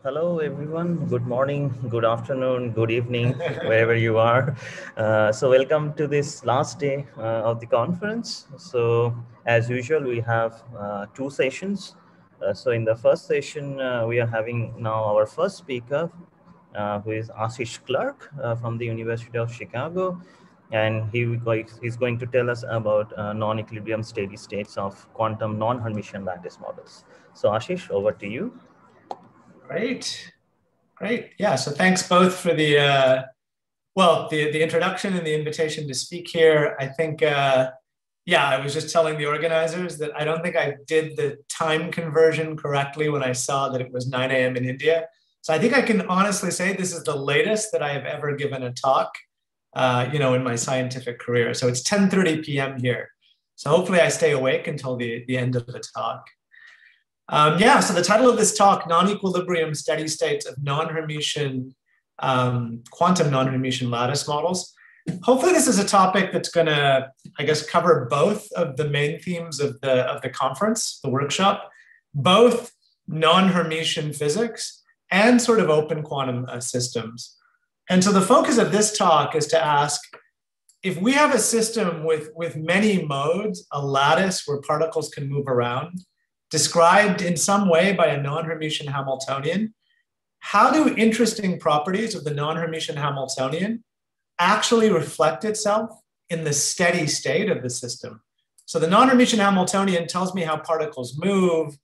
Hello everyone. Good morning, good afternoon, good evening, wherever you are. Welcome to this last day of the conference. So, as usual, we have two sessions. In the first session, we are having now our first speaker, who is Aashish Clerk from the University of Chicago. And he's going to tell us about non-equilibrium steady states of quantum non-Hermitian lattice models. So, Aashish, over to you. Great. Yeah, so thanks both for the introduction and the invitation to speak here. I think, I was just telling the organizers that I don't think I did the time conversion correctly when I saw that it was 9 a.m. in India. So I think I can honestly say this is the latest that I have ever given a talk, in my scientific career. So it's 10:30 p.m. here. So hopefully I stay awake until the end of the talk. So the title of this talk, Non-Equilibrium Steady States of Non-Hermitian, Quantum Non-Hermitian Lattice Models. Hopefully this is a topic that's going to, cover both of the main themes of the conference, the workshop, both non-Hermitian physics and sort of open quantum systems. And so the focus of this talk is to ask, if we have a system with many modes, a lattice where particles can move around, described in some way by a non-Hermitian Hamiltonian, how do interesting properties of the non-Hermitian Hamiltonian actually reflect itself in the steady state of the system? So the non-Hermitian Hamiltonian tells me how particles move.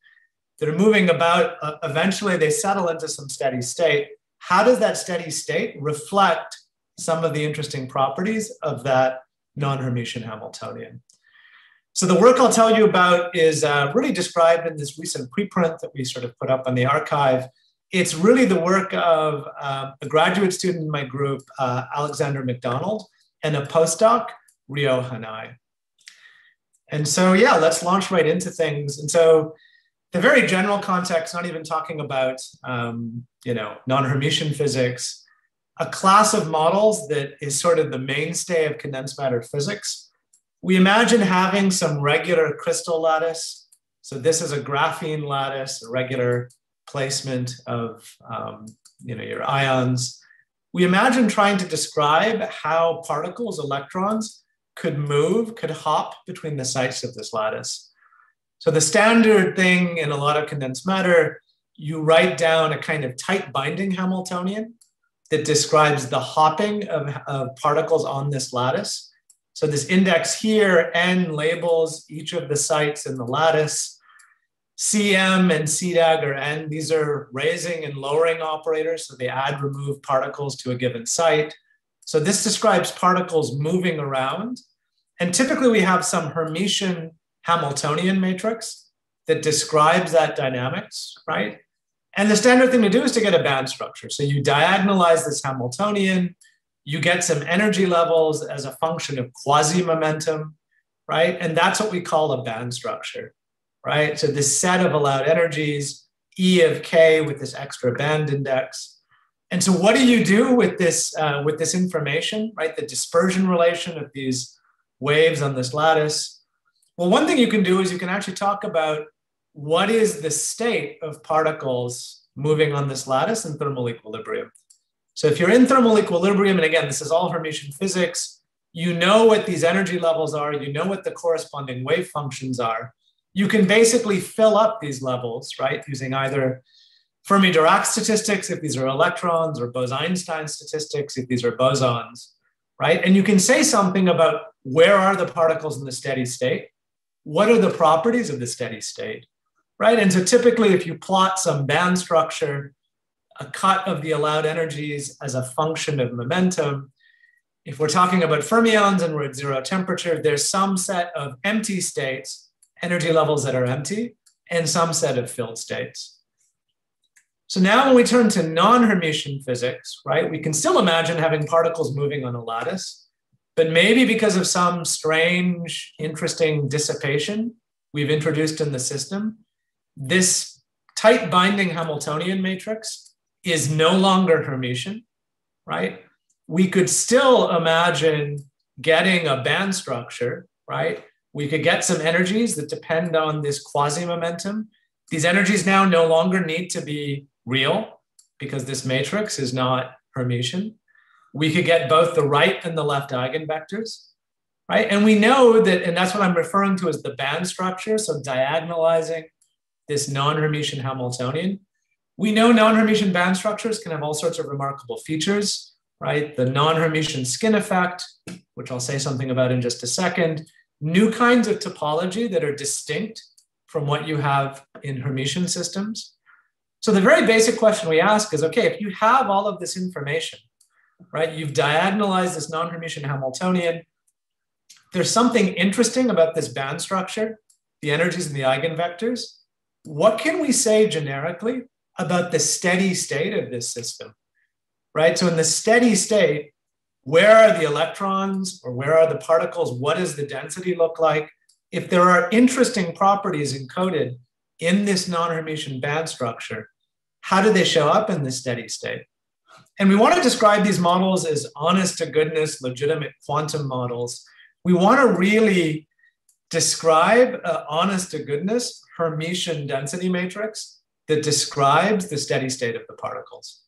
They're moving about, eventually they settle into some steady state. How does that steady state reflect some of the interesting properties of that non-Hermitian Hamiltonian? So the work I'll tell you about is really described in this recent preprint that we sort of put up on the archive. It's really the work of a graduate student in my group, Alexander McDonald, and a postdoc, Rio Hanai. And so, let's launch right into things. And so the very general context, not even talking about, non-Hermitian physics, a class of models that is sort of the mainstay of condensed matter physics. We imagine having some regular crystal lattice. So this is a graphene lattice, a regular placement of your ions. We imagine trying to describe how particles, electrons, could hop between the sites of this lattice. So the standard thing in a lot of condensed matter, you write down a kind of tight binding Hamiltonian that describes the hopping of particles on this lattice. So this index here, N, labels each of the sites in the lattice. Cm and Cdag are N. These are raising and lowering operators. So they add, remove particles to a given site. So this describes particles moving around. And typically we have some Hermitian Hamiltonian matrix that describes that dynamics, right? And the standard thing to do is to get a band structure. So you diagonalize this Hamiltonian, you get some energy levels as a function of quasi-momentum, right? And that's what we call a band structure, right? So this set of allowed energies, E of K with this extra band index. And so what do you do with this information, right? The dispersion relation of these waves on this lattice. Well, one thing you can do is you can actually talk about what is the state of particles moving on this lattice in thermal equilibrium. So if you're in thermal equilibrium, and again, this is all Hermitian physics, you know what these energy levels are, you know what the corresponding wave functions are. You can basically fill up these levels, right? Using either Fermi-Dirac statistics, if these are electrons, or Bose-Einstein statistics, if these are bosons, right? And you can say something about where are the particles in the steady state? What are the properties of the steady state, right? And so typically if you plot some band structure, a cut of the allowed energies as a function of momentum. If we're talking about fermions and we're at zero temperature, there's some set of empty states, energy levels that are empty, and some set of filled states. So now when we turn to non-Hermitian physics, right, we can still imagine having particles moving on a lattice, but maybe because of some strange, interesting dissipation we've introduced in the system, this tight binding Hamiltonian matrix is no longer Hermitian, right? We could still imagine getting a band structure, right? We could get some energies that depend on this quasi-momentum. These energies now no longer need to be real because this matrix is not Hermitian. We could get both the right and the left eigenvectors, right? And we know that, and that's what I'm referring to as the band structure, so diagonalizing this non-Hermitian Hamiltonian. We know non-Hermitian band structures can have all sorts of remarkable features, right? The non-Hermitian skin effect, which I'll say something about in just a second, new kinds of topology that are distinct from what you have in Hermitian systems. So the very basic question we ask is, okay, if you have all of this information, right, you've diagonalized this non-Hermitian Hamiltonian, there's something interesting about this band structure, the energies and the eigenvectors. What can we say generically about the steady state of this system, right? So in the steady state, where are the electrons or where are the particles? What does the density look like? If there are interesting properties encoded in this non-Hermitian band structure, how do they show up in the steady state? And we want to describe these models as honest to goodness, legitimate quantum models. We want to really describe honest to goodness Hermitian density matrix that describes the steady state of the particles,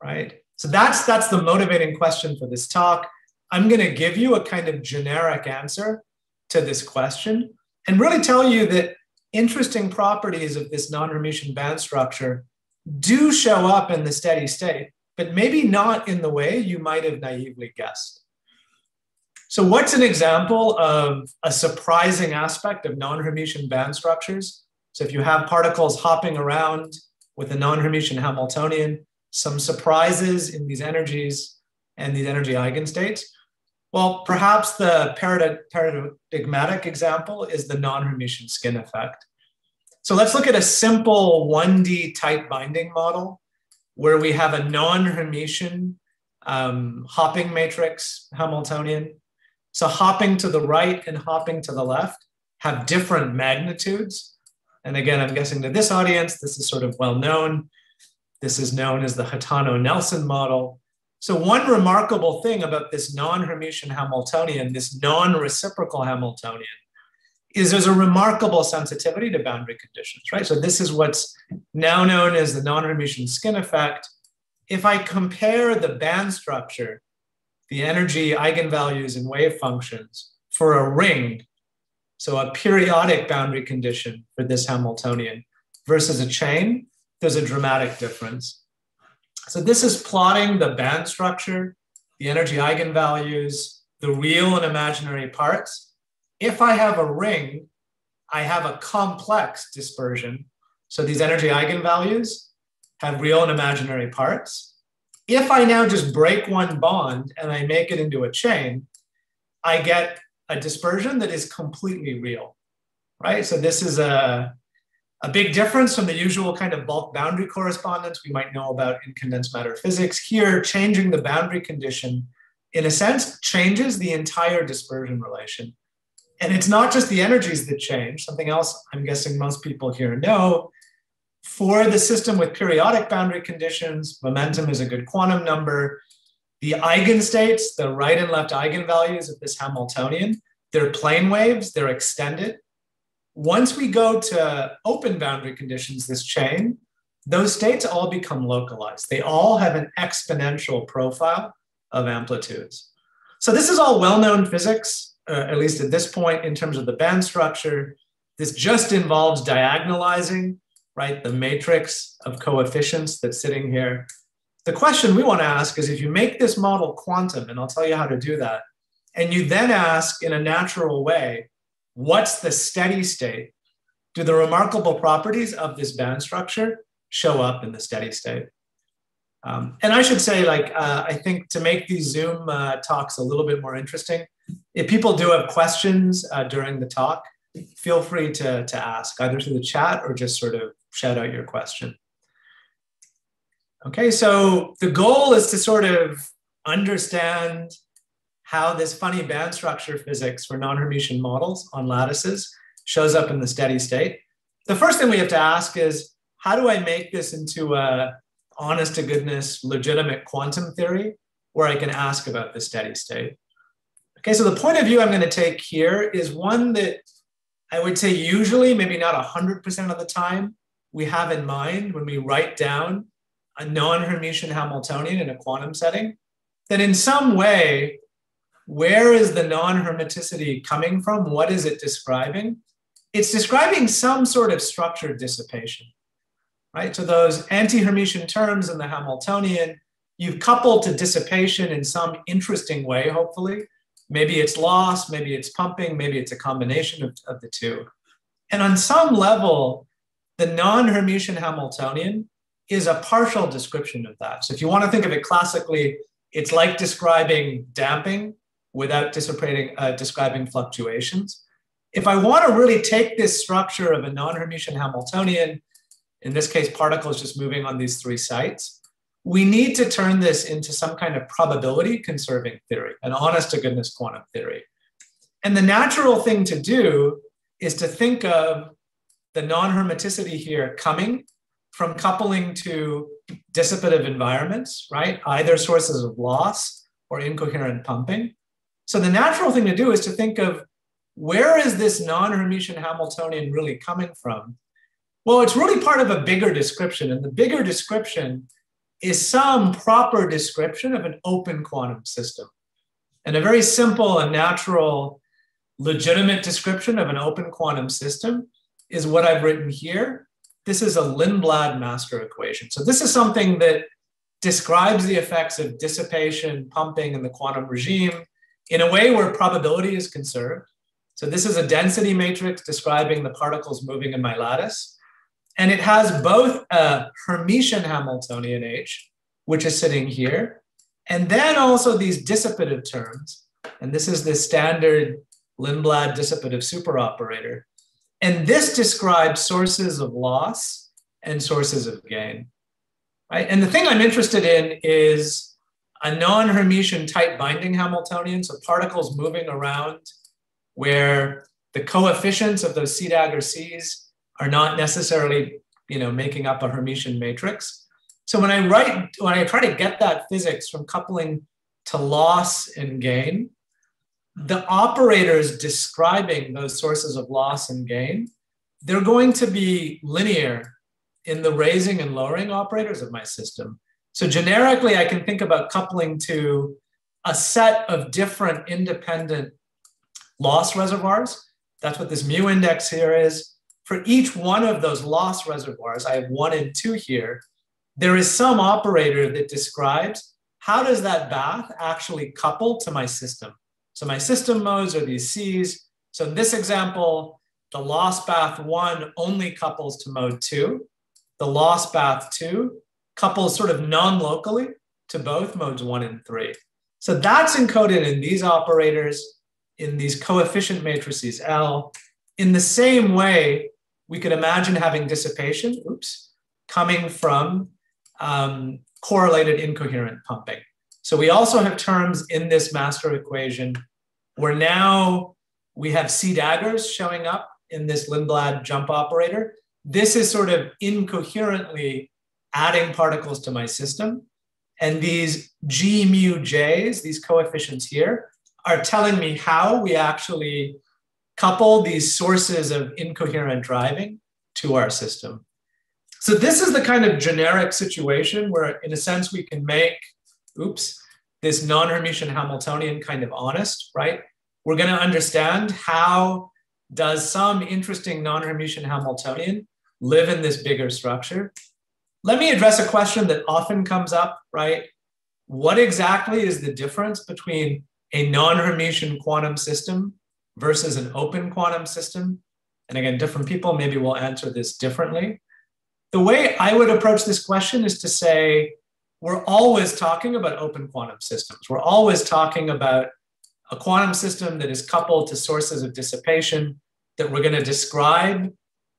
right? So that's the motivating question for this talk. I'm going to give you a kind of generic answer to this question and really tell you that interesting properties of this non-Hermitian band structure do show up in the steady state, but maybe not in the way you might have naively guessed. So what's an example of a surprising aspect of non-Hermitian band structures? So if you have particles hopping around with a non-Hermitian Hamiltonian, some surprises in these energies and these energy eigenstates. Well, perhaps the paradigmatic example is the non-Hermitian skin effect. So let's look at a simple 1D tight binding model where we have a non-Hermitian hopping matrix Hamiltonian. So hopping to the right and hopping to the left have different magnitudes. And again, I'm guessing to this audience, this is sort of well known. This is known as the Hitano-Nelson model. So one remarkable thing about this non-Hermitian Hamiltonian, this non-reciprocal Hamiltonian, is there's a remarkable sensitivity to boundary conditions, right? So this is what's now known as the non-Hermitian skin effect. If I compare the band structure, the energy eigenvalues and wave functions for a ring, so a periodic boundary condition for this Hamiltonian versus a chain, there's a dramatic difference. So this is plotting the band structure, the energy eigenvalues, the real and imaginary parts. If I have a ring, I have a complex dispersion. So these energy eigenvalues have real and imaginary parts. If I now just break one bond and I make it into a chain, I get a dispersion that is completely real, right? So this is a big difference from the usual kind of bulk boundary correspondence we might know about in condensed matter physics. Here, changing the boundary condition, in a sense, changes the entire dispersion relation. And it's not just the energies that change, something else I'm guessing most people here know. For the system with periodic boundary conditions, momentum is a good quantum number. The eigenstates, the right and left eigenvalues of this Hamiltonian, they're plane waves, they're extended. Once we go to open boundary conditions, this chain, those states all become localized. They all have an exponential profile of amplitudes. So this is all well-known physics, at least at this point in terms of the band structure. This just involves diagonalizing, right, the matrix of coefficients that's sitting here. The question we want to ask is if you make this model quantum, and I'll tell you how to do that, and you then ask in a natural way, what's the steady state? Do the remarkable properties of this band structure show up in the steady state? And I should say, I think to make these Zoom talks a little bit more interesting, if people do have questions during the talk, feel free to ask either through the chat or just sort of shout out your question. Okay, so the goal is to sort of understand how this funny band structure physics for non-Hermitian models on lattices shows up in the steady state. The first thing we have to ask is, how do I make this into a honest to goodness, legitimate quantum theory where I can ask about the steady state? Okay, so the point of view I'm going to take here is one that I would say usually, maybe not 100% of the time, we have in mind when we write down a non-Hermitian Hamiltonian in a quantum setting, then in some way, where is the non-hermiticity coming from? What is it describing? It's describing some sort of structured dissipation, right? So those anti-Hermitian terms in the Hamiltonian, you've coupled to dissipation in some interesting way, hopefully. Maybe it's loss, maybe it's pumping, maybe it's a combination of the two. And on some level, the non-Hermitian Hamiltonian is a partial description of that. So if you want to think of it classically, it's like describing damping without describing fluctuations. If I want to really take this structure of a non-Hermitian Hamiltonian, in this case, particles just moving on these three sites, we need to turn this into some kind of probability conserving theory, an honest to goodness quantum theory. And the natural thing to do is to think of the non-hermiticity here coming from coupling to dissipative environments, right? Either sources of loss or incoherent pumping. So the natural thing to do is to think of, where is this non-Hermitian Hamiltonian really coming from? Well, it's really part of a bigger description, and the bigger description is some proper description of an open quantum system. And a very simple and natural, legitimate description of an open quantum system is what I've written here. This is a Lindblad master equation. So this is something that describes the effects of dissipation, pumping in the quantum regime in a way where probability is conserved. So this is a density matrix describing the particles moving in my lattice. And it has both a Hermitian Hamiltonian H, which is sitting here, and then also these dissipative terms. And this is the standard Lindblad dissipative superoperator. And this describes sources of loss and sources of gain, right? And the thing I'm interested in is a non-Hermitian tight binding Hamiltonian, so particles moving around where the coefficients of those C dagger C's are not necessarily, making up a Hermitian matrix. So when I try to get that physics from coupling to loss and gain, the operators describing those sources of loss and gain, they're going to be linear in the raising and lowering operators of my system. So generically, I can think about coupling to a set of different independent loss reservoirs. That's what this mu index here is. For each one of those loss reservoirs, I have 1 and 2 here, there is some operator that describes how does that bath actually couple to my system. So my system modes are these C's. So in this example, the loss bath 1 only couples to mode 2. The loss bath 2 couples sort of non-locally to both modes 1 and 3. So that's encoded in these operators, in these coefficient matrices L. In the same way, we could imagine having dissipation, coming from correlated incoherent pumping. So we also have terms in this master equation where now we have C daggers showing up in this Lindblad jump operator. This is sort of incoherently adding particles to my system. And these G mu J's, these coefficients here, are telling me how we actually couple these sources of incoherent driving to our system. So this is the kind of generic situation where, in a sense, we can make, this non-Hermitian Hamiltonian kind of honest, right? We're going to understand how does some interesting non-Hermitian Hamiltonian live in this bigger structure. Let me address a question that often comes up, right? What exactly is the difference between a non-Hermitian quantum system versus an open quantum system? And again, different people maybe will answer this differently. The way I would approach this question is to say, we're always talking about open quantum systems. We're always talking about a quantum system that is coupled to sources of dissipation that we're going to describe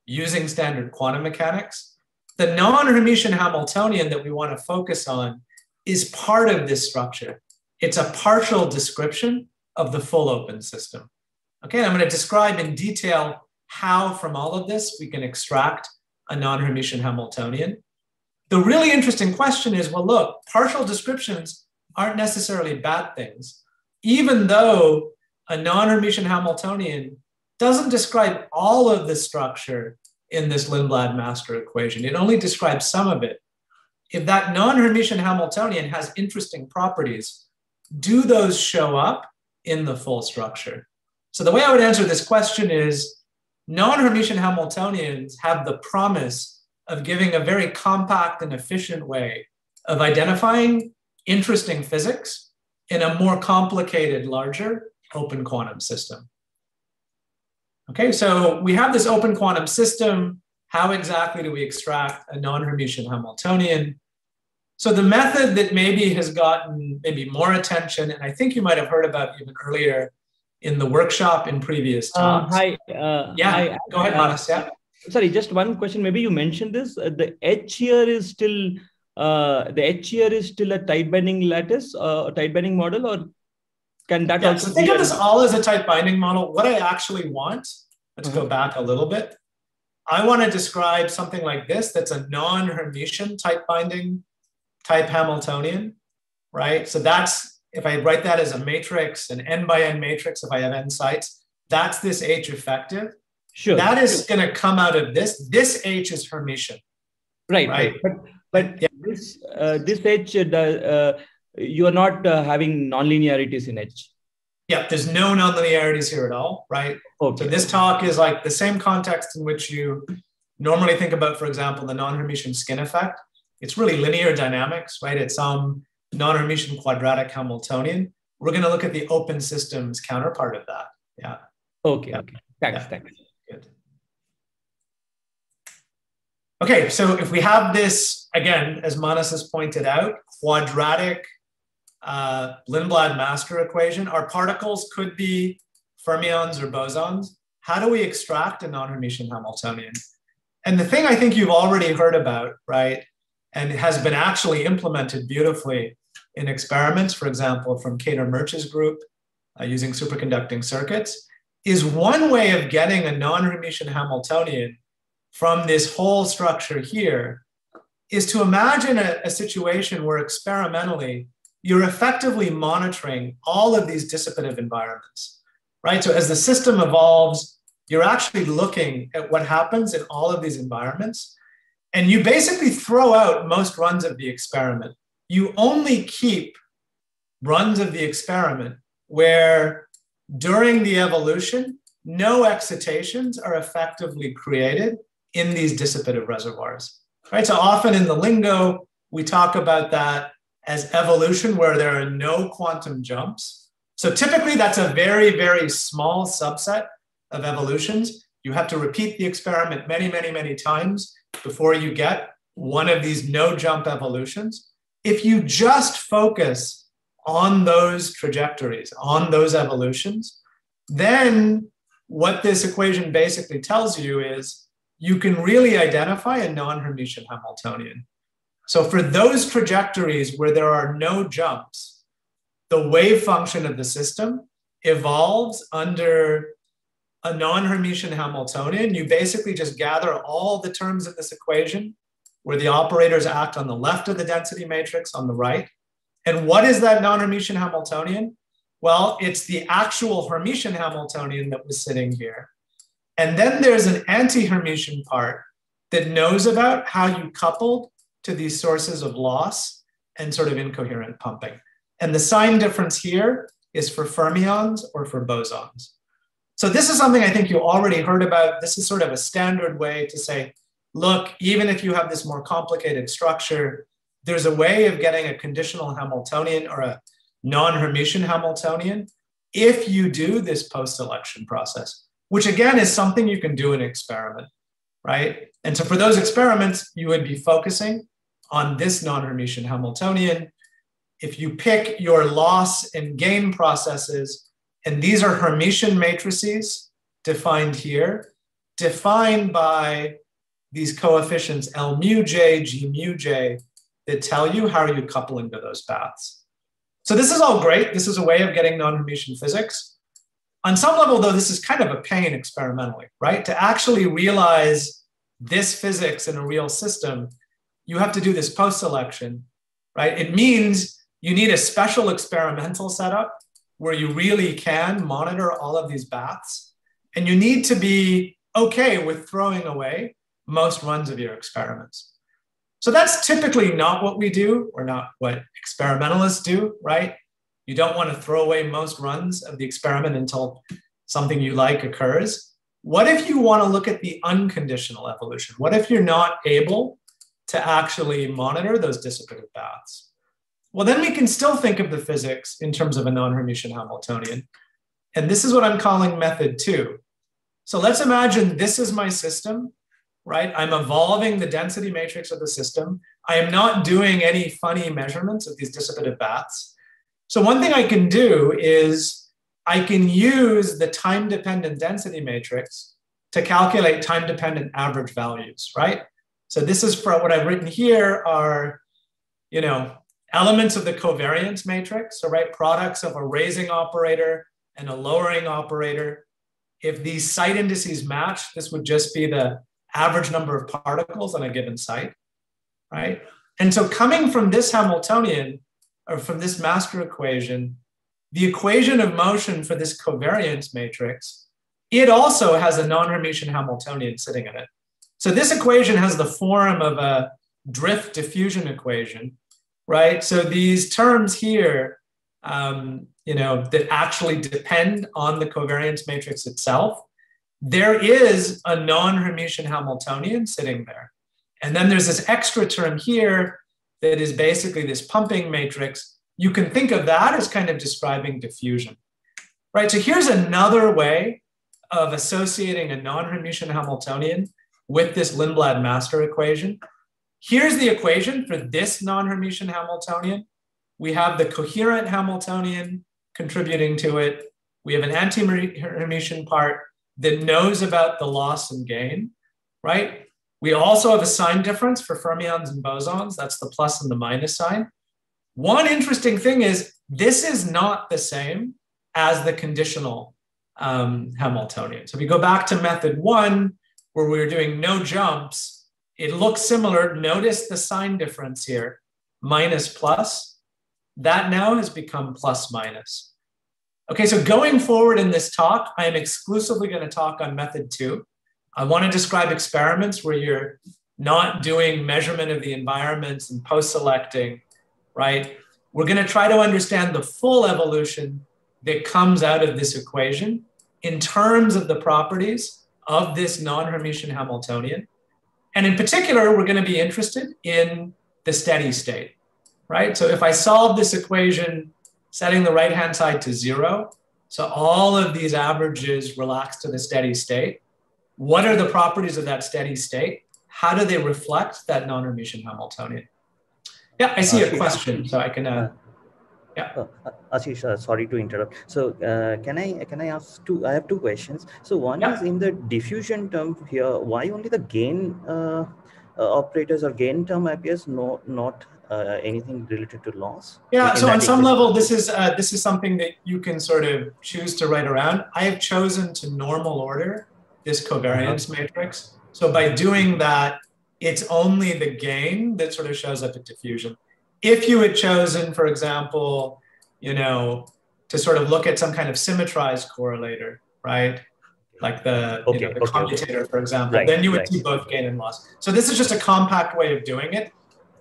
using standard quantum mechanics. The non-Hermitian Hamiltonian that we want to focus on is part of this structure. It's a partial description of the full open system. Okay, and I'm going to describe in detail how from all of this we can extract a non-Hermitian Hamiltonian. The really interesting question is, well, look, partial descriptions aren't necessarily bad things, even though a non-Hermitian Hamiltonian doesn't describe all of the structure in this Lindblad master equation. It only describes some of it. If that non-Hermitian Hamiltonian has interesting properties, do those show up in the full structure? So the way I would answer this question is non-Hermitian Hamiltonians have the promise of giving a very compact and efficient way of identifying interesting physics in a more complicated, larger open quantum system. Okay, so we have this open quantum system. How exactly do we extract a non-Hermitian Hamiltonian? So the method that maybe has gotten maybe more attention, and I think you might have heard about even earlier in the workshop in previous talks. Hi. Go ahead, Banaras. Yeah. Sorry, just one question. Maybe you mentioned this. The H here is still a tight binding lattice, a tight binding model, or can that also? So think of this all as a tight binding model. What I actually want, let's go back a little bit. I want to describe something like this that's a non-Hermitian tight binding type Hamiltonian, right? So that's, if I write that as a matrix, an n by n matrix, if I have n sites, that's this H effective. Sure. That is going to come out of this. This H is Hermitian. Right. But yeah. this H, you are not having nonlinearities in H. Yeah, there's no nonlinearities here at all, right? Okay. So this talk is like the same context in which you normally think about, for example, the non-Hermitian skin effect. It's really linear dynamics, right? It's some non-Hermitian quadratic Hamiltonian. We're going to look at the open systems counterpart of that. Yeah. Okay. Yeah. Okay. Thanks. Yeah. Thanks. Good. Okay, so if we have this, again, as Manas has pointed out, quadratic Lindblad master equation, our particles could be fermions or bosons. How do we extract a non-Hermitian Hamiltonian? And the thing I think you've already heard about, right, and it has been actually implemented beautifully in experiments, for example, from Kater-Murch's group using superconducting circuits, is one way of getting a non-Hermitian Hamiltonian from this whole structure here is to imagine a situation where experimentally you're effectively monitoring all of these dissipative environments, right? So as the system evolves, you're actually looking at what happens in all of these environments, and you basically throw out most runs of the experiment. You only keep runs of the experiment where during the evolution, no excitations are effectively created in these dissipative reservoirs, right? So often in the lingo, we talk about that as evolution where there are no quantum jumps. So typically that's a very, very small subset of evolutions. You have to repeat the experiment many, many, many times before you get one of these no jump evolutions. If you just focus on those trajectories, on those evolutions, then what this equation basically tells you is you can really identify a non-Hermitian Hamiltonian. So for those trajectories where there are no jumps, the wave function of the system evolves under a non-Hermitian Hamiltonian. You basically just gather all the terms of this equation where the operators act on the left of the density matrix on the right. And what is that non-Hermitian Hamiltonian? Well, it's the actual Hermitian Hamiltonian that was sitting here. And then there's an anti-Hermitian part that knows about how you coupled to these sources of loss and sort of incoherent pumping. And the sign difference here is for fermions or for bosons. So this is something I think you already heard about. This is sort of a standard way to say, look, even if you have this more complicated structure, there's a way of getting a conditional Hamiltonian or a non-Hermitian Hamiltonian if you do this post-selection process, which again is something you can do in an experiment, right? And so for those experiments, you would be focusing on this non-Hermitian Hamiltonian. If you pick your loss and gain processes, and these are Hermitian matrices defined here, defined by these coefficients L mu j, G mu j, that tell you how you're coupling to those paths. So this is all great. This is a way of getting non-Hermitian physics. On some level, though, this is kind of a pain experimentally, right? To actually realize this physics in a real system, you have to do this post-selection, right? It means you need a special experimental setup where you really can monitor all of these baths. And you need to be okay with throwing away most runs of your experiments. So that's typically not what we do, or not what experimentalists do, right? You don't want to throw away most runs of the experiment until something you like occurs. What if you want to look at the unconditional evolution? What if you're not able to actually monitor those dissipative paths? Well, then we can still think of the physics in terms of a non-Hermitian Hamiltonian. And this is what I'm calling method 2. So let's imagine this is my system, right? I'm evolving the density matrix of the system. I am not doing any funny measurements of these dissipative paths. So one thing I can do is I can use the time-dependent density matrix to calculate time-dependent average values, right? So this is for what I've written here are, elements of the covariance matrix, so right, products of a raising operator and a lowering operator. If these site indices match, this would just be the average number of particles on a given site, right? And so coming from this Hamiltonian, or from this master equation, the equation of motion for this covariance matrix, it also has a non-Hermitian Hamiltonian sitting in it. So this equation has the form of a drift diffusion equation, right? So these terms here, that actually depend on the covariance matrix itself, there is a non-Hermitian Hamiltonian sitting there. And then there's this extra term here that is basically this pumping matrix. You can think of that as kind of describing diffusion, right? So here's another way of associating a non-Hermitian Hamiltonian with this Lindblad master equation. Here's the equation for this non-Hermitian Hamiltonian. We have the coherent Hamiltonian contributing to it. We have an anti-Hermitian part that knows about the loss and gain, right? We also have a sign difference for fermions and bosons. That's the plus and the minus sign. One interesting thing is this is not the same as the conditional Hamiltonian. So if we go back to method 1, where we were doing no jumps, it looks similar. Notice the sign difference here, minus plus. That now has become plus minus. Okay, so going forward in this talk, I am exclusively going to talk on method 2. I want to describe experiments where you're not doing measurement of the environments and post-selecting, right? We're going to try to understand the full evolution that comes out of this equation in terms of the properties of this non-Hermitian Hamiltonian. And in particular, we're going to be interested in the steady state, right? So if I solve this equation, setting the right-hand side to 0, so all of these averages relax to the steady state, what are the properties of that steady state? How do they reflect that non-Hermitian Hamiltonian? Yeah, I see a question, so I can, yeah. Aashish, sorry to interrupt. So can I ask two? I have two questions. So one is in the diffusion term here, why only the gain operators or gain term appears, not anything related to loss? Yeah, so on some level, this is something that you can sort of choose to write around. I have chosen to normal order this covariance matrix. So by doing that, it's only the gain that sort of shows up at diffusion. If you had chosen, for example, to sort of look at some kind of symmetrized correlator, right? Like the commutator, for example, then you would see both gain and loss. So this is just a compact way of doing it.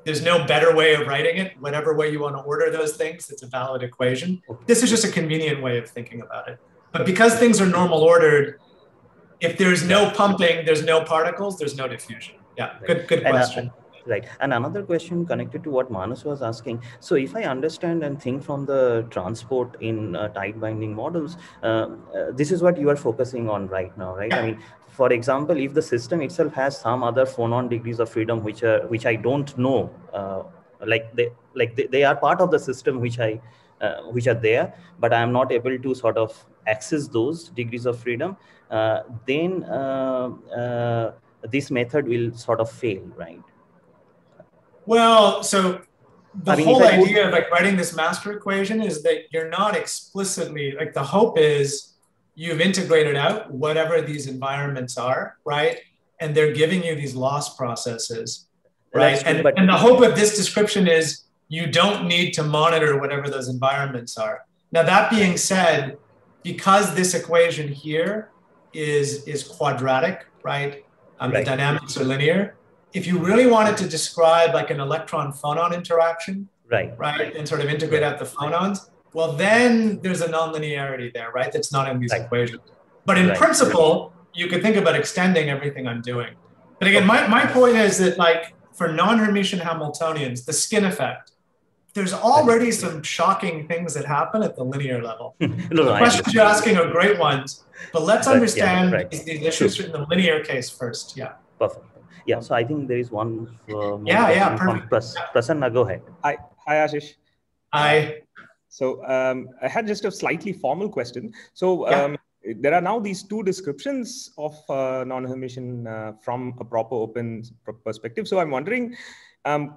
There's no better way of writing it. Whatever way you want to order those things, it's a valid equation. This is just a convenient way of thinking about it. But because things are normal ordered, if there's no pumping, there's no particles, there's no diffusion. Yeah, good question. Right. And another question connected to what Manas was asking. So if I understand and think from the transport in tight binding models, this is what you are focusing on right now, right? Yeah. I mean, for example, if the system itself has some other phonon degrees of freedom, which I don't know, they are part of the system which are there, but I am not able to sort of access those degrees of freedom, then this method will sort of fail, right? Well, so the whole idea of writing this master equation is that you're not explicitly, the hope is you've integrated out whatever these environments are, right? And they're giving you these loss processes, right? And the hope of this description is you don't need to monitor whatever those environments are. Now, that being said, because this equation here is quadratic, right? The Right. dynamics are linear. If you really wanted to describe like an electron-phonon interaction, Right. and sort of integrate out the phonons, well, then there's a nonlinearity there, right? That's not in these equations. But in principle, you could think about extending everything I'm doing. But again, my point is that like for non-Hermitian Hamiltonians, the skin effect, there's already some shocking things that happen at the linear level. The questions you're asking are great ones, but let's understand these issues in the linear case first. Yeah. Perfect. Yeah. So I think there is one. Perfect. Prasanna, go ahead. Hi, Aashish. Hi. So I had just a slightly formal question. So there are now these two descriptions of non-Hermitian from a proper open perspective. So I'm wondering,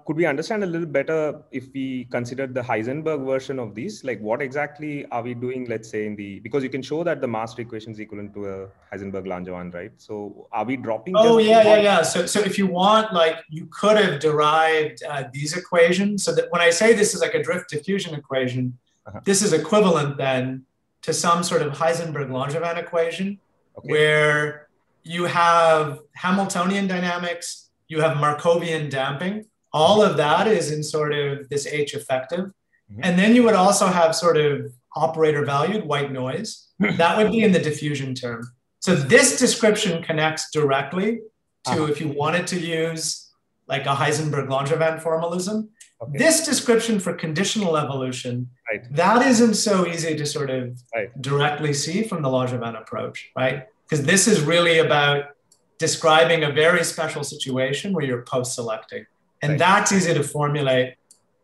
could we understand a little better if we considered the Heisenberg version of these? Like what exactly are we doing, let's say because you can show that the master equation is equivalent to a Heisenberg-Langevin, right? So are we dropping? Oh, yeah. So if you want, like you could have derived these equations. So that when I say this is like a drift diffusion equation, this is equivalent then to some sort of Heisenberg-Langevin equation where you have Hamiltonian dynamics, you have Markovian damping. All of that is in sort of this H effective. And then you would also have sort of operator valued white noise. That would be in the diffusion term. So this description connects directly to if you wanted to use like a Heisenberg-Langevin formalism. This description for conditional evolution, that isn't so easy to sort of directly see from the Langevin approach, right? Because this is really about describing a very special situation where you're post-selecting. And that's easy to formulate,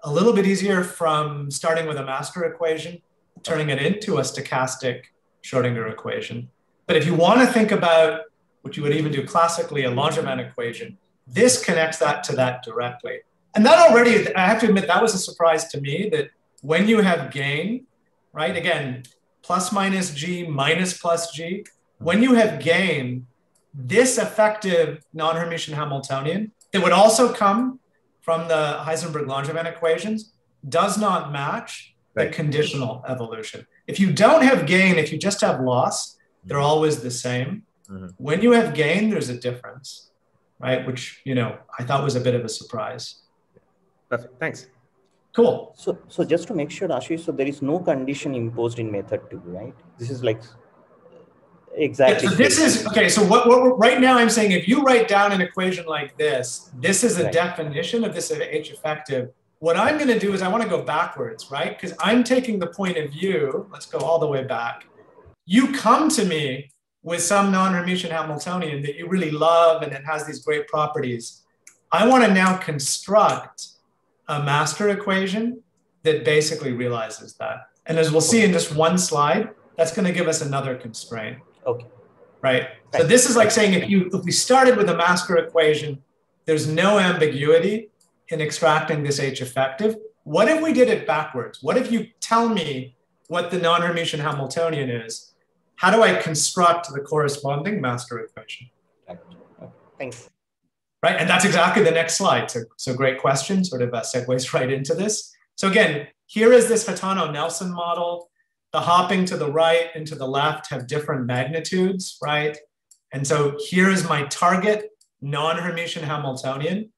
a little bit easier from starting with a master equation, turning it into a stochastic Schrodinger equation. But if you want to think about what you would even do classically, a Langevin equation, this connects that to that directly. And that already, I have to admit, that was a surprise to me that when you have gain, right, again, plus minus G minus plus G, when you have gain, this effective non-Hermitian Hamiltonian that would also come from the Heisenberg-Langevin equations does not match the conditional evolution. If you don't have gain, if you just have loss, they're always the same. When you have gain, there's a difference, right? Which, I thought was a bit of a surprise. Perfect. Thanks. Cool. So just to make sure, Aashish, so there is no condition imposed in method 2, right? This is like exactly. So this is, okay, so what right now I'm saying, if you write down an equation like this is a definition of this H effective. What I'm going to do is I want to go backwards, right? Because I'm taking the point of view, let's go all the way back. You come to me with some non-Hermitian Hamiltonian that you really love and it has these great properties. I want to now construct a master equation that basically realizes that. And as we'll see in just one slide, that's going to give us another constraint. Okay. Right. So this is like saying if we started with a master equation, there's no ambiguity in extracting this H effective. What if we did it backwards? What if you tell me what the non-Hermitian Hamiltonian is? How do I construct the corresponding master equation? Thanks. Right, and that's exactly the next slide. So great question, sort of segues right into this. So again, here is this Hitano-Nelson model. The hopping to the right and to the left have different magnitudes, right? And so here is my target non-Hermitian Hamiltonian.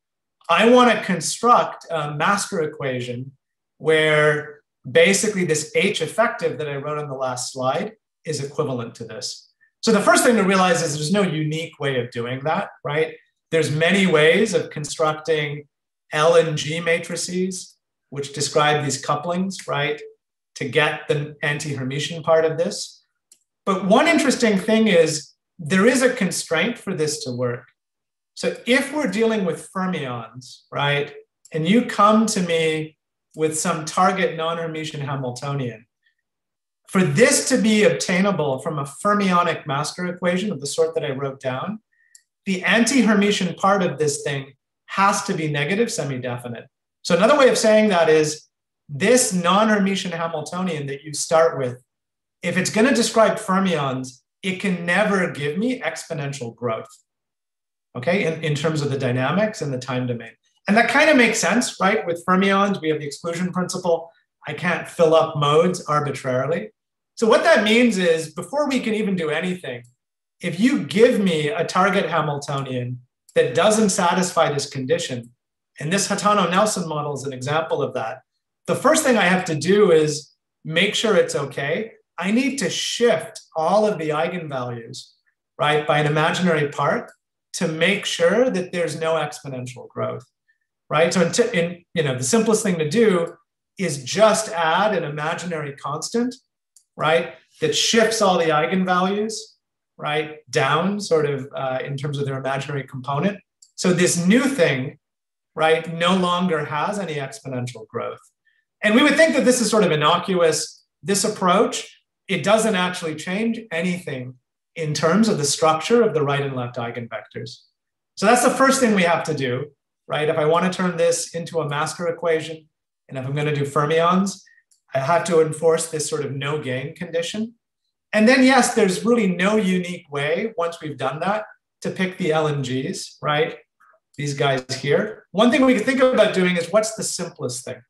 I want to construct a master equation where basically this H effective that I wrote on the last slide is equivalent to this. So the first thing to realize is there's no unique way of doing that, right? There's many ways of constructing L and G matrices, which describe these couplings, right, to get the anti-Hermitian part of this. But one interesting thing is there is a constraint for this to work. So if we're dealing with fermions, right, and you come to me with some target non-Hermitian Hamiltonian, for this to be obtainable from a fermionic master equation of the sort that I wrote down, the anti-Hermitian part of this thing has to be negative semi-definite. So another way of saying that is this non-Hermitian Hamiltonian that you start with, if it's going to describe fermions, it can never give me exponential growth, okay, in terms of the dynamics and the time domain. And that kind of makes sense, right? With fermions, we have the exclusion principle. I can't fill up modes arbitrarily. So what that means is before we can even do anything, if you give me a target Hamiltonian that doesn't satisfy this condition, and this Hatano-Nelson model is an example of that, the first thing I have to do is make sure it's okay. I need to shift all of the eigenvalues, right, by an imaginary part to make sure that there's no exponential growth, right? So the simplest thing to do is just add an imaginary constant, right, that shifts all the eigenvalues, right, down sort of in terms of their imaginary component. So this new thing, right, no longer has any exponential growth. And we would think that this is sort of innocuous. This approach, it doesn't actually change anything in terms of the structure of the right and left eigenvectors. So that's the first thing we have to do, right? If I want to turn this into a master equation, and if I'm going to do fermions, I have to enforce this sort of no gain condition. And then, yes, there's really no unique way, once we've done that, to pick the LNGs, right? These guys here. One thing we could think about doing is what's the simplest thing?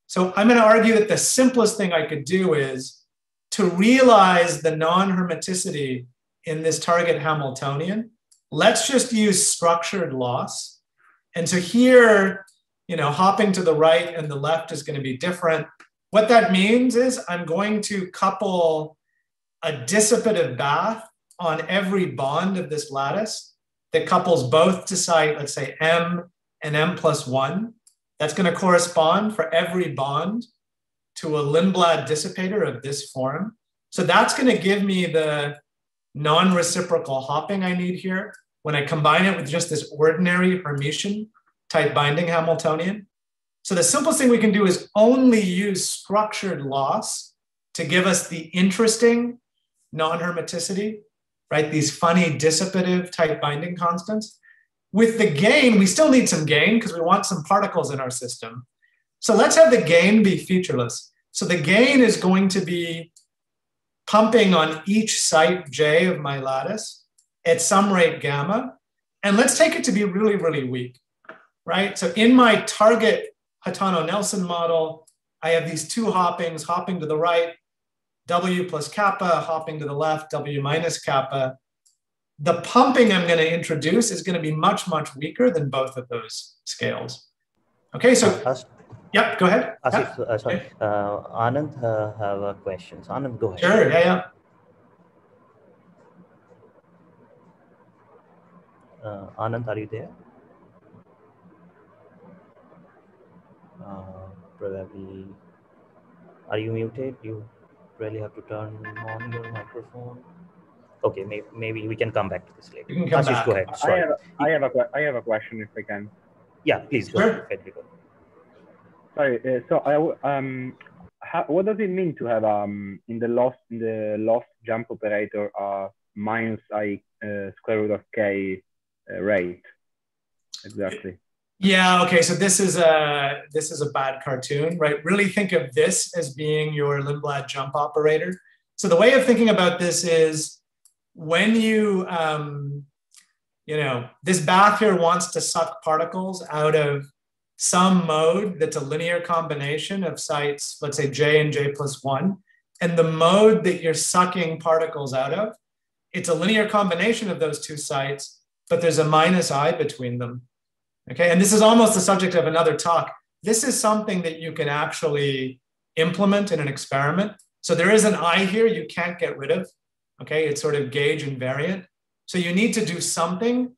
So I'm going to argue that the simplest thing I could do is to realize the non-hermiticity in this target Hamiltonian. Let's just use structured loss. And so here, hopping to the right and the left is going to be different. What that means is I'm going to couple a dissipative bath on every bond of this lattice that couples both to site, let's say, M and M plus 1. That's going to correspond for every bond to a Lindblad dissipator of this form. So that's going to give me the non-reciprocal hopping I need here when I combine it with just this ordinary Hermitian type binding Hamiltonian. So the simplest thing we can do is only use structured loss to give us the interesting non-hermiticity, right? These funny dissipative type binding constants. With the gain, we still need some gain because we want some particles in our system. So let's have the gain be featureless. So the gain is going to be pumping on each site J of my lattice at some rate gamma. And let's take it to be really, really weak, right? So in my target Hatano-Nelson model, I have these two hoppings, hopping to the right, W plus kappa, hopping to the left, W minus kappa. The pumping I'm going to introduce is going to be much, much weaker than both of those scales. Okay, so, yep, go ahead. Aashish, sorry. Anand have a question. So Anand, go ahead. Sure, yeah. Anand, are you there? Probably, are you muted? You really have to turn on your microphone. Okay, maybe we can come back to this later. Aashish, go ahead. Sorry. I have a question if I can. Yeah, please go ahead. Sorry. What does it mean to have in the loss jump operator minus I square root of k rate? Exactly. Yeah. Okay. So this is a bad cartoon, right? Really think of this as being your Lindblad jump operator. So the way of thinking about this is when you, this bath here wants to suck particles out of some mode that's a linear combination of sites, let's say J and J plus 1. And the mode that you're sucking particles out of, it's a linear combination of those two sites, but there's a minus I between them. Okay, and this is almost the subject of another talk. This is something that you can actually implement in an experiment. So there is an I here you can't get rid of. Okay, it's sort of gauge invariant. So you need to do something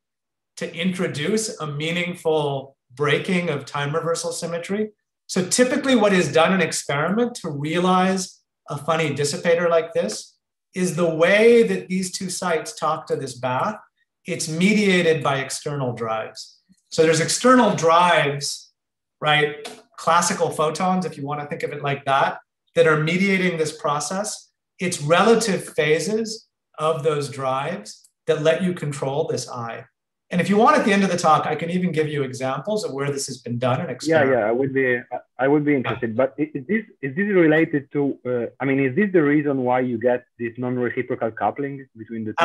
to introduce a meaningful breaking of time reversal symmetry. So typically what is done in an experiment to realize a funny dissipator like this is the way that these two sites talk to this bath. It's mediated by external drives. So there's external drives, right? Classical photons, if you want to think of it like that are mediating this process. It's relative phases of those drives that let you control this I. And if you want at the end of the talk, I can even give you examples of where this has been done in experiments. Yeah, I would be interested. But is this related to? Is this the reason why you get this non-reciprocal coupling between the two?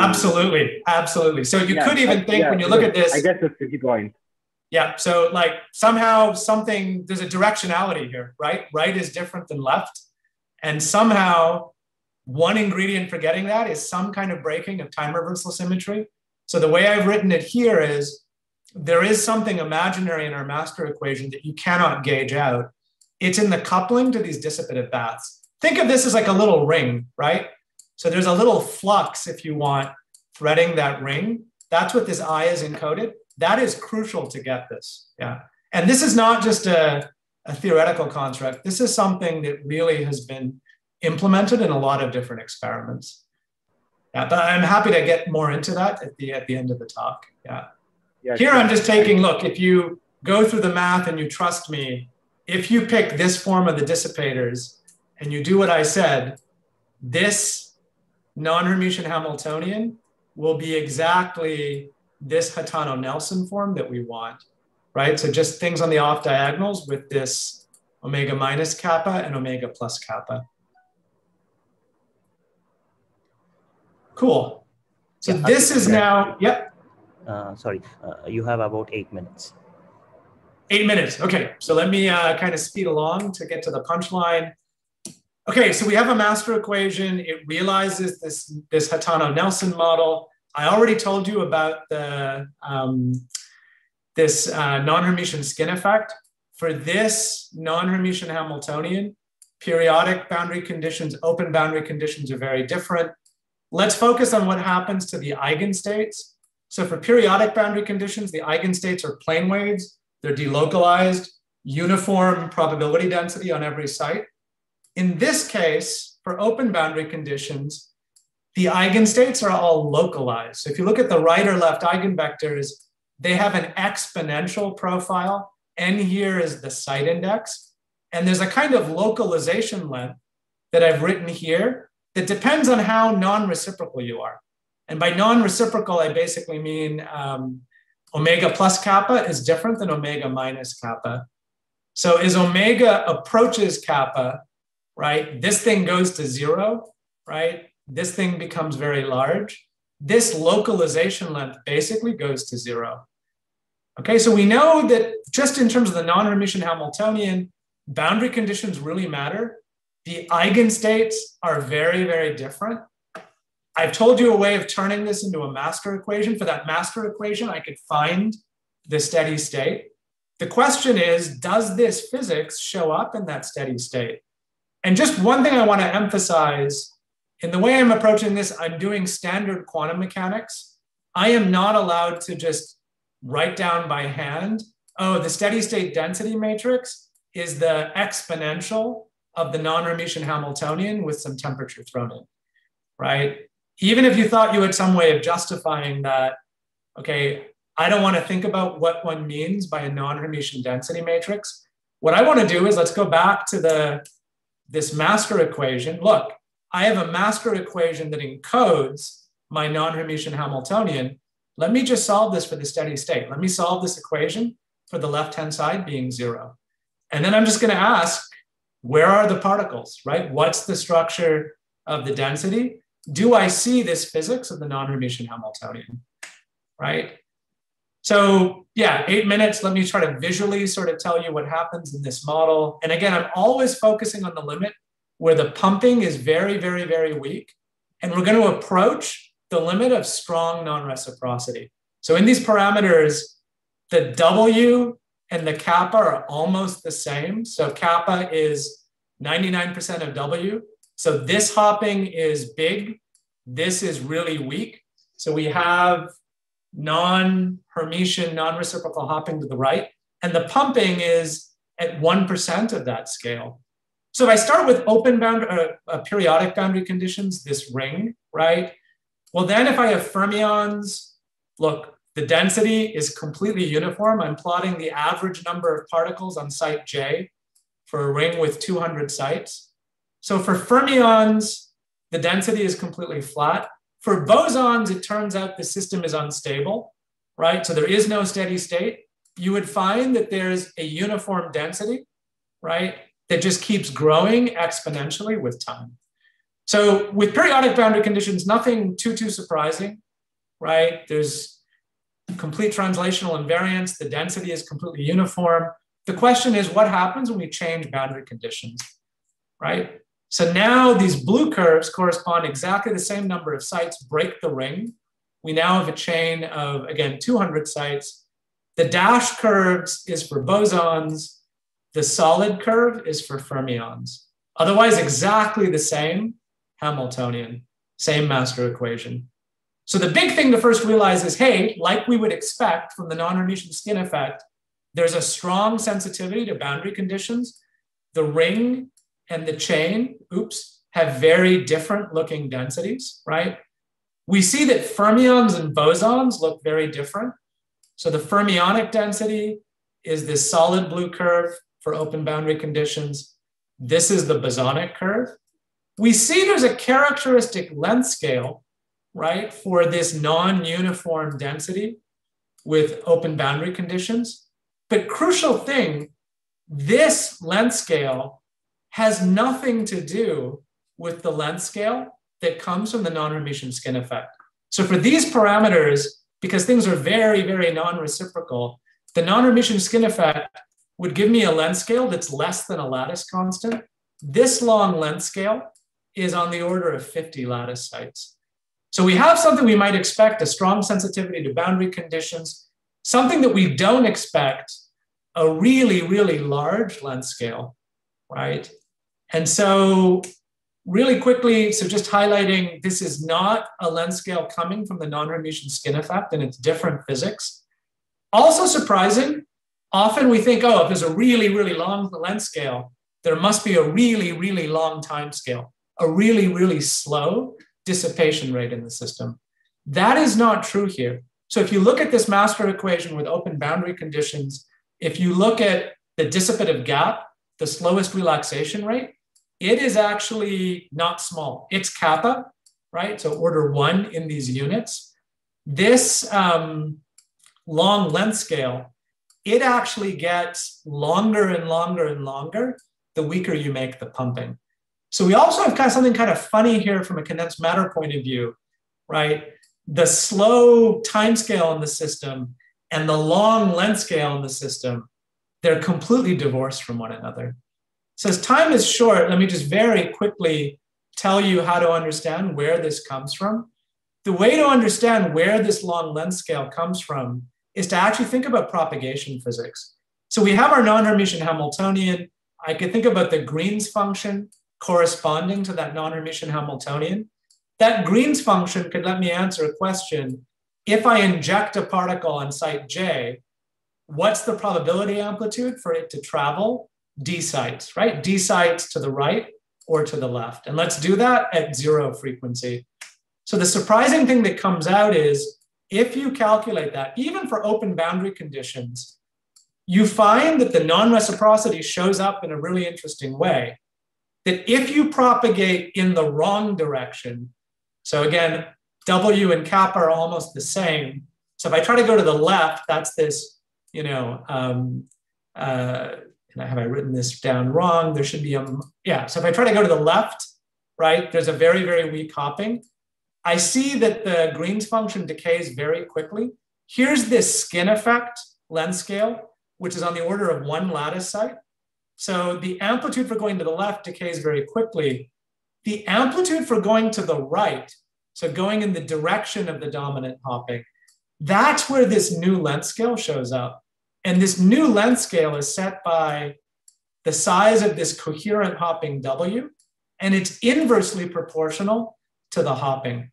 Absolutely. So you could even think when you look at this. I guess that's the key point. Yeah. So like somehow there's a directionality here, right? Right is different than left, and somehow One ingredient for getting that is some kind of breaking of time reversal symmetry. So the way I've written it here is there is something imaginary in our master equation that you cannot gauge out. It's in the coupling to these dissipative paths. Think of this as like a little ring, right? So there's a little flux, if you want, threading that ring. That's what this I is encoded. That is crucial to get this, yeah. And this is not just a theoretical construct. This is something that really has been implemented in a lot of different experiments. Yeah, but I'm happy to get more into that at the end of the talk, yeah. Here I'm just taking, look, if you go through the math and you trust me, if you pick this form of the dissipators and you do what I said, this non-Hermitian Hamiltonian will be exactly this Hatano-Nelson form that we want, right? So just things on the off diagonals with this omega minus kappa and omega plus kappa. Cool. So yeah, this is now, yep. Sorry, you have about 8 minutes. 8 minutes, okay. So let me kind of speed along to get to the punchline. Okay, so we have a master equation. It realizes this Hatano-Nelson model. I already told you about the this non-Hermitian skin effect. For this non-Hermitian Hamiltonian, periodic boundary conditions, open boundary conditions are very different. Let's focus on what happens to the eigenstates. So for periodic boundary conditions, the eigenstates are plane waves. They're delocalized, uniform probability density on every site. In this case, for open boundary conditions, the eigenstates are all localized. So if you look at the right or left eigenvectors, they have an exponential profile. N here is the site index. And there's a kind of localization length that I've written here that depends on how non-reciprocal you are. And by non-reciprocal, I basically mean omega plus kappa is different than omega minus kappa. So as omega approaches kappa, right, this thing goes to 0, right? This thing becomes very large. This localization length basically goes to 0. Okay, so we know that just in terms of the non-Hermitian Hamiltonian, boundary conditions really matter. The eigenstates are very, very different. I've told you a way of turning this into a master equation. For that master equation, I could find the steady state. The question is, does this physics show up in that steady state? And just one thing I want to emphasize, in the way I'm approaching this, I'm doing standard quantum mechanics. I am not allowed to just write down by hand, oh, the steady state density matrix is the exponential of the non-Hermitian Hamiltonian with some temperature thrown in, right? Even if you thought you had some way of justifying that, okay, I don't want to think about what one means by a non-Hermitian density matrix. What I want to do is let's go back to this master equation. Look, I have a master equation that encodes my non-Hermitian Hamiltonian. Let me just solve this for the steady state. Let me solve this equation for the left-hand side being 0. And then I'm just going to ask, where are the particles, right? What's the structure of the density? Do I see this physics of the non-Hermitian Hamiltonian, right? So yeah, 8 minutes. Let me try to visually sort of tell you what happens in this model. And again, I'm always focusing on the limit where the pumping is very, very, very weak. And we're going to approach the limit of strong non-reciprocity. So in these parameters, the W and the kappa are almost the same. So kappa is 99% of W. So this hopping is big. This is really weak. So we have non-Hermitian, non-reciprocal hopping to the right. And the pumping is at 1% of that scale. So if I start with open periodic boundary conditions, this ring, right? Well, then if I have fermions, look, the density is completely uniform. I'm plotting the average number of particles on site J for a ring with 200 sites. So for fermions, the density is completely flat. For bosons, it turns out the system is unstable, right? So there is no steady state. You would find that there's a uniform density, right? That just keeps growing exponentially with time. So with periodic boundary conditions, nothing too surprising, right? There's complete translational invariance. The density is completely uniform. The question is, what happens when we change boundary conditions, right? So now these blue curves correspond exactly the same number of sites break the ring. We now have a chain of, again, 200 sites. The dashed curves is for bosons. The solid curve is for fermions. Otherwise, exactly the same Hamiltonian, same master equation. So the big thing to first realize is, hey, like we would expect from the non-Hermitian skin effect, there's a strong sensitivity to boundary conditions. The ring and the chain, have very different looking densities, right? We see that fermions and bosons look very different. So the fermionic density is this solid blue curve for open boundary conditions. This is the bosonic curve. We see there's a characteristic length scale, right, for this non-uniform density with open boundary conditions. But crucial thing, this length scale has nothing to do with the length scale that comes from the non-Hermitian skin effect. So for these parameters, because things are very, very non-reciprocal, the non-Hermitian skin effect would give me a length scale that's less than a lattice constant. This long length scale is on the order of 50 lattice sites. So we have something we might expect, a strong sensitivity to boundary conditions, something that we don't expect, a really, really large length scale, right? And so really quickly, so just highlighting, this is not a length scale coming from the non-Hermitian skin effect, and it's different physics. Also surprising, often we think, oh, if there's a really, really long length scale, there must be a really, really long time scale, a really, really slow dissipation rate in the system. That is not true here. So if you look at this master equation with open boundary conditions, if you look at the dissipative gap, the slowest relaxation rate, it is actually not small. It's kappa, right? So order 1 in these units. This long length scale, it actually gets longer and longer and longer the weaker you make the pumping. So we also have something kind of funny here from a condensed matter point of view, right? The slow time scale in the system and the long length scale in the system, they're completely divorced from one another. So as time is short, let me just very quickly tell you how to understand where this comes from. The way to understand where this long length scale comes from is to actually think about propagation physics. So we have our non-Hermitian Hamiltonian. I could think about the Green's function corresponding to that non-Hermitian Hamiltonian. That Green's function could let me answer a question. If I inject a particle on site J, what's the probability amplitude for it to travel d sites, right? D sites to the right or to the left. And let's do that at 0 frequency. So the surprising thing that comes out is if you calculate that, even for open boundary conditions, you find that the non-reciprocity shows up in a really interesting way. That if you propagate in the wrong direction, so again, W and kappa are almost the same. So if I try to go to the left, that's this, have I written this down wrong? There should be so if I try to go to the left, right, there's a very, very weak hopping. I see that the Green's function decays very quickly. Here's this skin effect length scale, which is on the order of 1 lattice site. So the amplitude for going to the left decays very quickly. The amplitude for going to the right, so going in the direction of the dominant hopping, that's where this new length scale shows up. And this new length scale is set by the size of this coherent hopping W, and it's inversely proportional to the hopping.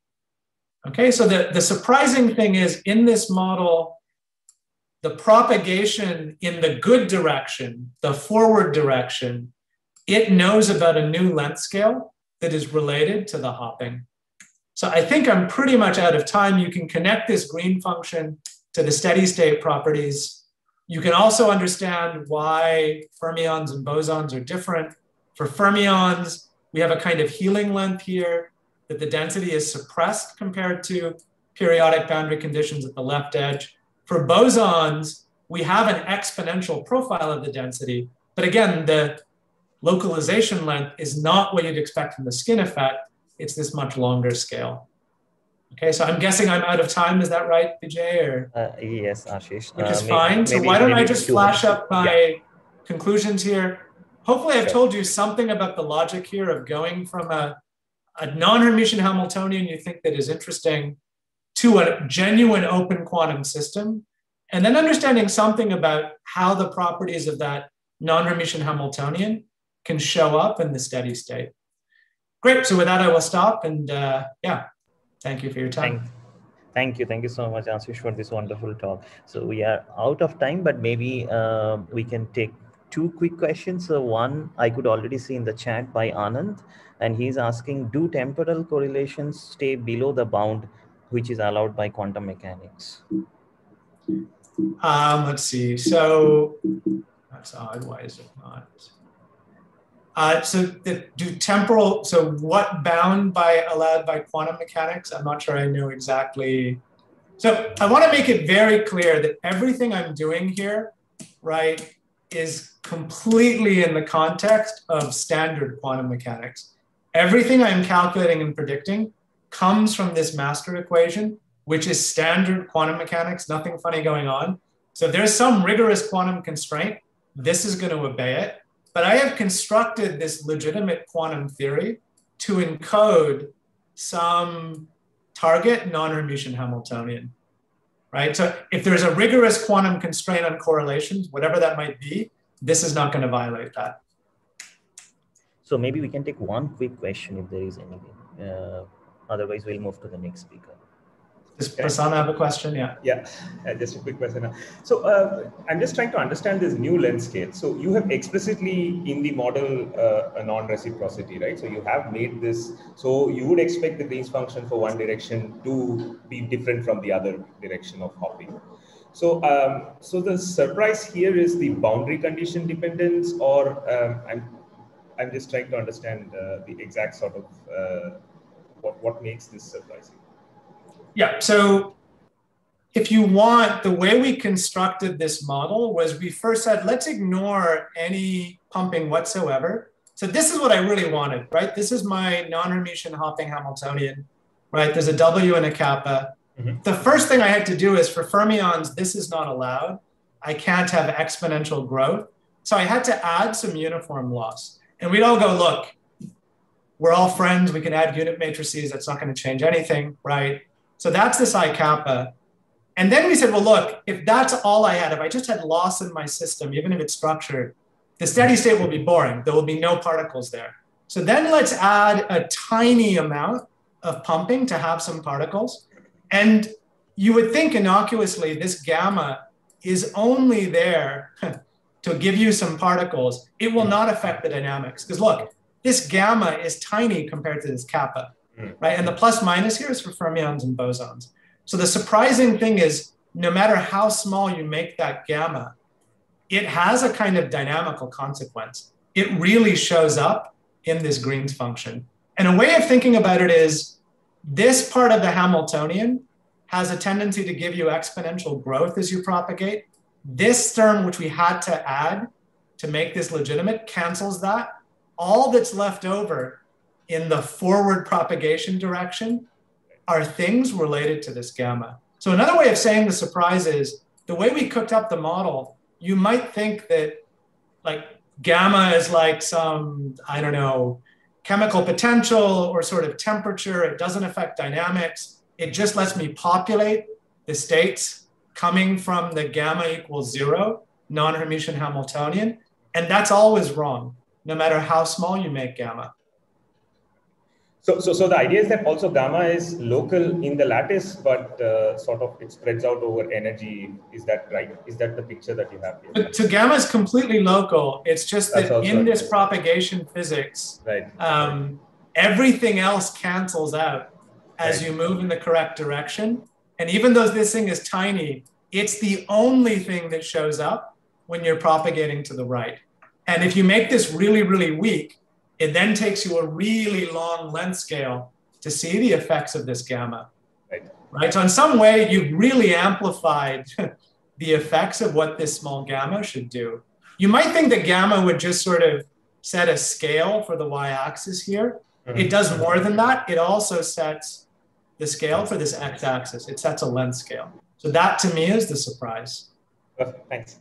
Okay, so the surprising thing is in this model, the propagation in the good direction, the forward direction, it knows about a new length scale that is related to the hopping. So I think I'm pretty much out of time. You can connect this Green function to the steady state properties. You can also understand why fermions and bosons are different. For fermions, we have a kind of healing length here, that the density is suppressed compared to periodic boundary conditions at the left edge. For bosons, we have an exponential profile of the density. But again, the localization length is not what you'd expect from the skin effect. It's this much longer scale. Okay, so I'm guessing I'm out of time. Is that right, Vijay? Or yes, Aashish. Which is fine. So why don't I just flash up my conclusions here? hopefully I've told you something about the logic here of going from a non-Hermitian Hamiltonian you think that is interesting to a genuine open quantum system, and then understanding something about how the properties of that non-Hermitian Hamiltonian can show up in the steady state. Great, so with that I will stop, and yeah, thank you for your time. Thank you so much, Aashish, for this wonderful talk. So we are out of time, but maybe we can take two quick questions. So one I could already see in the chat by Anand, and he's asking, do temporal correlations stay below the bound which is allowed by quantum mechanics? Let's see. So that's odd. Why is it not? So what bound by allowed by quantum mechanics? I'm not sure I know exactly. So I want to make it very clear that everything I'm doing here, right, is completely in the context of standard quantum mechanics. Everything I'm calculating and predicting comes from this master equation, which is standard quantum mechanics, nothing funny going on. So if there's some rigorous quantum constraint, this is going to obey it. But I have constructed this legitimate quantum theory to encode some target non-Hermitian Hamiltonian, right? So if there's a rigorous quantum constraint on correlations, whatever that might be, this is not going to violate that. So maybe we can take one quick question if there is anything. Otherwise, we'll move to the next speaker. Does Prasad have a question? Yeah. Yeah, just a quick question. So I'm just trying to understand this new length scale. So you have explicitly in the model a non-reciprocity, right? So you have made this. So you would expect the Green's function for one direction to be different from the other direction of hopping. So so the surprise here is the boundary condition dependence, or I'm just trying to understand the exact sort of what makes this surprising. Yeah, so if you want, the way we constructed this model was we first said, let's ignore any pumping whatsoever. So this is what I really wanted, right? This is my non-Hermitian hopping Hamiltonian, right? There's a W and a kappa. Mm-hmm. The first thing I had to do is for fermions, this is not allowed. I can't have exponential growth. So I had to add some uniform loss. And we'd all go, look, we're all friends. We can add unit matrices. That's not going to change anything, right? So that's this I kappa. And then we said, well, look, if that's all I had, if I just had loss in my system, even if it's structured, the steady state will be boring. There will be no particles there. So then let's add a tiny amount of pumping to have some particles. And you would think innocuously, this gamma is only there to give you some particles. It will not affect the dynamics. Because look, this gamma is tiny compared to this kappa. Right? And the plus minus here is for fermions and bosons. So the surprising thing is, no matter how small you make that gamma, it has a kind of dynamical consequence. It really shows up in this Green's function. And a way of thinking about it is, this part of the Hamiltonian has a tendency to give you exponential growth as you propagate. This term, which we had to add to make this legitimate, cancels that. All that's left over in the forward propagation direction are things related to this gamma. So another way of saying the surprise is, the way we cooked up the model, you might think that like gamma is like some, I don't know, chemical potential or sort of temperature. It doesn't affect dynamics. It just lets me populate the states coming from the gamma equals 0, non-Hermitian Hamiltonian. And that's always wrong, no matter how small you make gamma. So the idea is that also gamma is local in the lattice, but sort of it spreads out over energy. Is that right? Is that the picture that you have here? So gamma is completely local. It's just that in this propagation physics, right. Everything else cancels out as you move in the correct direction. And even though this thing is tiny, it's the only thing that shows up when you're propagating to the right. And if you make this really, really weak, it then takes you a really long length scale to see the effects of this gamma. Right? So in some way, you've really amplified the effects of what this small gamma should do. You might think that gamma would just sort of set a scale for the y-axis here. Mm-hmm. It does more than that. It also sets the scale for this x-axis. It sets a length scale. So that, to me, is the surprise. Perfect. Thanks.